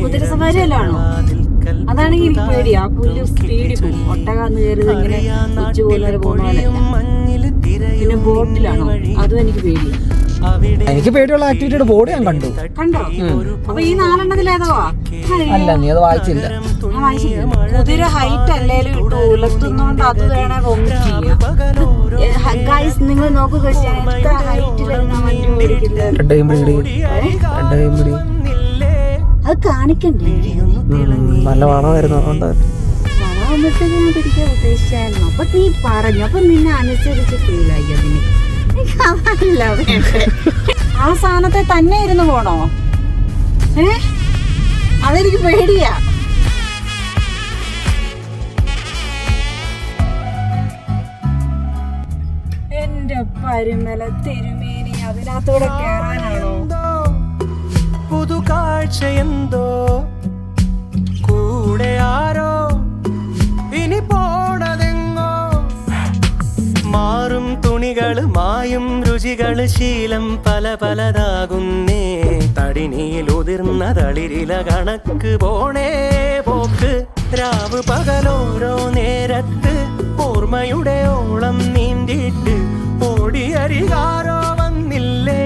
കുതിരസവാരി അല്ലാണോ? അതാണെങ്കിൽ എനിക്ക് പേടിയാ. പുല്ല് സ്പീഡിൽ പോകും. ഒട്ടകാന്ന് കയറുന്നത് ഇങ്ങനെ ഉച്ച പോലെ പോകുന്നതല്ല. പിന്നെ ബോട്ടിലാണോ? അതും എനിക്ക് പേടിയാ. എനിക്ക് പേടിയുള്ള ആക്ടിവിറ്റിയുടെ ബോർഡ് ഞാൻ കണ്ടു. അപ്പൊ ഈ 4 ഏതോ? അല്ല, നീ അത് വായിച്ചില്ല. കുതിര ഹൈറ്റ് അല്ലേലും ഇട്ട് ഉലത്തുന്നോണ്ട് അത് വേണേ വോമിറ്റ് ചെയ്യാം. നിങ്ങൾ നോക്കുക, അത് കാണിക്കണ്ടേ? നല്ല മണമായിരുന്നു. പിടിക്കാൻ ഉദ്ദേശിച്ചായിരുന്നു. അപ്പൊ നീ പറഞ്ഞു, അപ്പൊ നിന്നെ അനുസരിച്ച് ഫീലായി. അതിന് അതല്ല ആ സാധനത്തെ തന്നെ ഇരുന്ന് പോണോ? അതെനിക്ക് പേടിയാ. എന്റെ പരിമല തിരുമേനി അതിനകത്തൂടെ കേറാനാണോ? പുതുകാഴ്ചയെന്തോ കൂടെ ആരോ ഇനി പോണതെങ്ങോ. മാറും തുണികള് മായും രുചികള് ശീലം പല പലതാകുന്നേ. തടിനിയിൽ ഉതിർന്ന തളിരില കണക്ക് പോണേ പോക്ക്. രാവ് പകലോരോ നേരത്ത് ഓർമ്മയുടെ ഓളം നീന്തിയിട്ട് ഓടിയരികാരോ വന്നില്ലേ.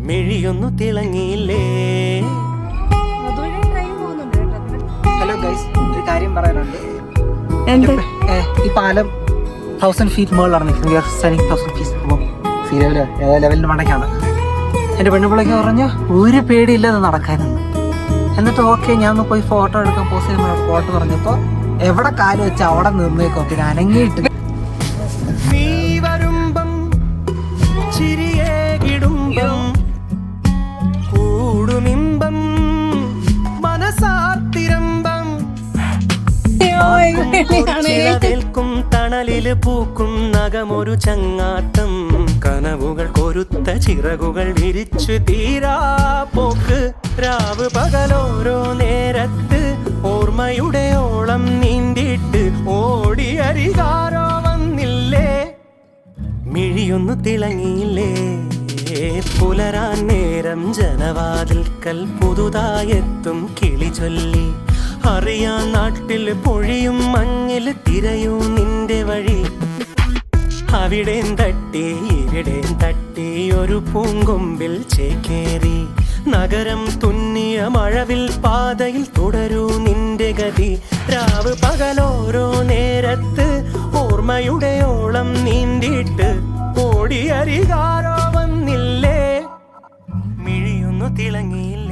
മിഴിയൊന്നു തിളങ്ങിയില്ലേ. ഹലോ ഗൈസ്, ഒരു കാര്യം പറയാനുണ്ട്. ഈ പാലം 1000 feet മുകളിലാണ് നിൽക്കുന്നത്. 1000 feet ലെവലിന് മണ്ടയ്ക്കാണ്. എൻ്റെ പെണ്ണുപിള്ളയ്ക്ക് പറഞ്ഞു ഒരു പേടിയില്ലാതെ നടക്കാനെന്ന്. എന്നിട്ട് ഓക്കെ ഞാൻ ഒന്ന് പോയി ഫോട്ടോ എടുക്കാൻ പോസ്റ്റ് ചെയ്യുമ്പോൾ ഫോട്ടോ പറഞ്ഞപ്പോൾ എവിടെ കാല് വെച്ചാൽ അവിടെ നിന്നേക്കോ. പിന്നെ അനങ്ങിയിട്ട് നീ വരുമ്പം ചിരിയേകിടുമ്പം കൂടുമിമ്പം മനസാർത്തിരമ്പം. ും തണലില് പൂക്കും നഖമൊരു ചങ്ങാത്തം. കനവുകൾ കൊരുത്ത ചിറകുകൾ വിരിച്ചു തീരാ പോക്ക്. രാവ് പകലോരോ നേരത്ത് ഓർമ്മയുടെ ഓളം നീന്തിയിട്ട് ഓടിയരികാരോ വന്നില്ലേ. മിഴിയൊന്നു തിളങ്ങിയില്ലേ. പുലരാൻ നേരം ജനവാതിൽക്കൽ പുതുതായെത്തും കിളി ചൊല്ലി. അറിയാൻ നാട്ടിൽ പൊഴിയും മഞ്ഞിൽ തിരയൂ നിന്റെ വഴി. അവിടേം തട്ടി ഇവിടേം തട്ടി ഒരു പൂങ്കൊമ്പിൽ ചേക്കേറി. നഗരം തുന്നിയ മഴവിൽ പാതയിൽ തുടരൂ നിന്റെ ഗതി. രാവ് പകലോരോ നേരത്ത് ഓർമ്മയുടെ ഓളം നീന്തിയിട്ട് ഓടിയരികാരോ വന്നില്ലേ. മിഴിയൊന്നു തിളങ്ങിയില്ല.